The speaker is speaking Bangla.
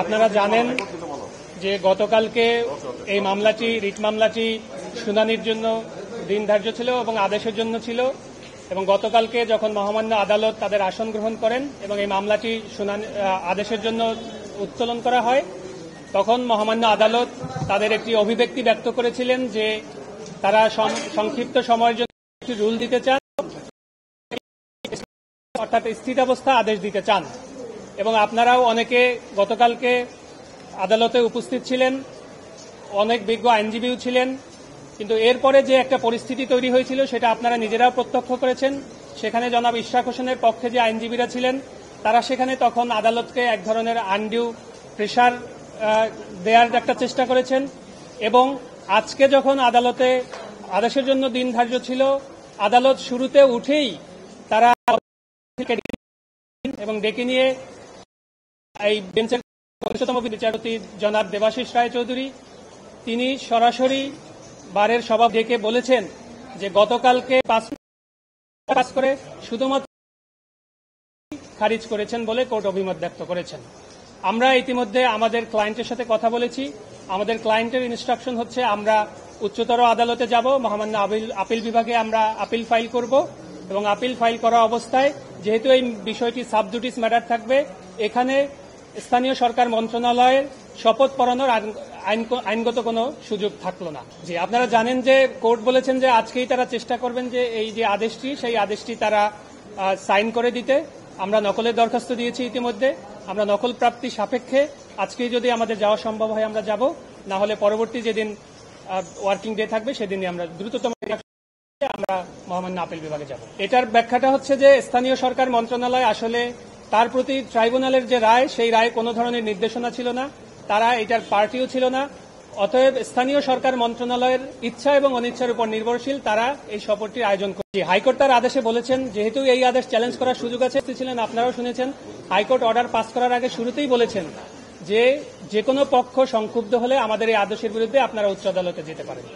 আপনারা জানেন যে গতকালকে এই মামলাটি রিট মামলাটি শুনানির জন্য দিন ধার্য ছিল এবং আদেশের জন্য ছিল এবং গতকালকে যখন মহামান্য আদালত তাদের আসন গ্রহণ করেন এবং এই মামলাটি আদেশের জন্য উত্তোলন করা হয় তখন মহামান্য আদালত তাদের একটি অভিব্যক্তি ব্যক্ত করেছিলেন যে তারা সংক্ষিপ্ত সময়ের জন্য একটি রুল দিতে চান, অর্থাৎ স্থিতাবস্থা আদেশ দিতে চান। এবং আপনারাও অনেকে গতকালকে আদালতে উপস্থিত ছিলেন, অনেক বিজ্ঞ আইনজীবীও ছিলেন, কিন্তু এরপরে যে একটা পরিস্থিতি তৈরি হয়েছিল সেটা আপনারা নিজেরাও প্রত্যক্ষ করেছেন। সেখানে জনাব ইশরাক হোসেনের পক্ষে যে আইনজীবীরা ছিলেন তারা সেখানে তখন আদালতকে এক ধরনের আনডিউ প্রেশার দেওয়ার একটা চেষ্টা করেছেন এবং আজকে যখন আদালতে আদেশের জন্য দিন ধার্য ছিল আদালত শুরুতে উঠেই তারা এবং ডেকে নিয়ে এই বেঞ্চের অন্যতম বিচারপতি জনাব দেবাশিস রায় চৌধুরী তিনি সরাসরি বারের সভা ডেকে বলেছেন যে গতকালকে পাস করে শুধুমাত্র খারিজ করেছেন বলে কোর্ট অভিমত ব্যক্ত করেছেন। আমরা ইতিমধ্যে আমাদের ক্লায়েন্টের সাথে কথা বলেছি। আমাদের ক্লায়েন্টের ইনস্ট্রাকশন হচ্ছে আমরা উচ্চতর আদালতে যাব, মহামান্য আপিল বিভাগে আমরা আপিল ফাইল করব এবং আপিল ফাইল করা অবস্থায় যেহেতু এই বিষয়টি সাবজুডিস ম্যাটার থাকবে এখানে স্থানীয় সরকার মন্ত্রণালয়ের শপথ পড়ানোর আইনগত কোনো সুযোগ থাকলো না। জি, আপনারা জানেন যে কোর্ট বলেছেন যে আজকেই তারা চেষ্টা করবেন যে এই যে আদেশটি সেই আদেশটি তারা সাইন করে দিতে। আমরা নকলের দরখাস্ত দিয়েছি ইতিমধ্যে। আমরা নকল প্রাপ্তি সাপেক্ষে আজকেই যদি আমাদের যাওয়া সম্ভব হয় আমরা যাব, না হলে পরবর্তী যেদিন ওয়ার্কিং ডে থাকবে সেদিনই আমরা দ্রুততম আমরা মহামান্য আপিল বিভাগে যাব। এটার ব্যাখ্যাটা হচ্ছে যে স্থানীয় সরকার মন্ত্রণালয় আসলে তার প্রতি ট্রাইব্যুনালের যে রায় সেই রায় কোনো ধরনের নির্দেশনা ছিল না, তারা এটার পার্টিও ছিল না। অতএব স্থানীয় সরকার মন্ত্রণালয়ের ইচ্ছা এবং অনিচ্ছার উপর নির্ভরশীল তারা এই সফরটির আয়োজন করছে। হাইকোর্ট তার আদেশে বলেছেন যেহেতু এই আদেশ চ্যালেঞ্জ করার সুযোগ আছে ছিলেন, আপনারাও শুনেছেন হাইকোর্ট অর্ডার পাস করার আগে শুরুতেই বলেছেন যে কোনো পক্ষ সংক্ষুব্ধ হলে আমাদের এই আদেশের বিরুদ্ধে আপনারা উচ্চ আদালতে যেতে পারেন।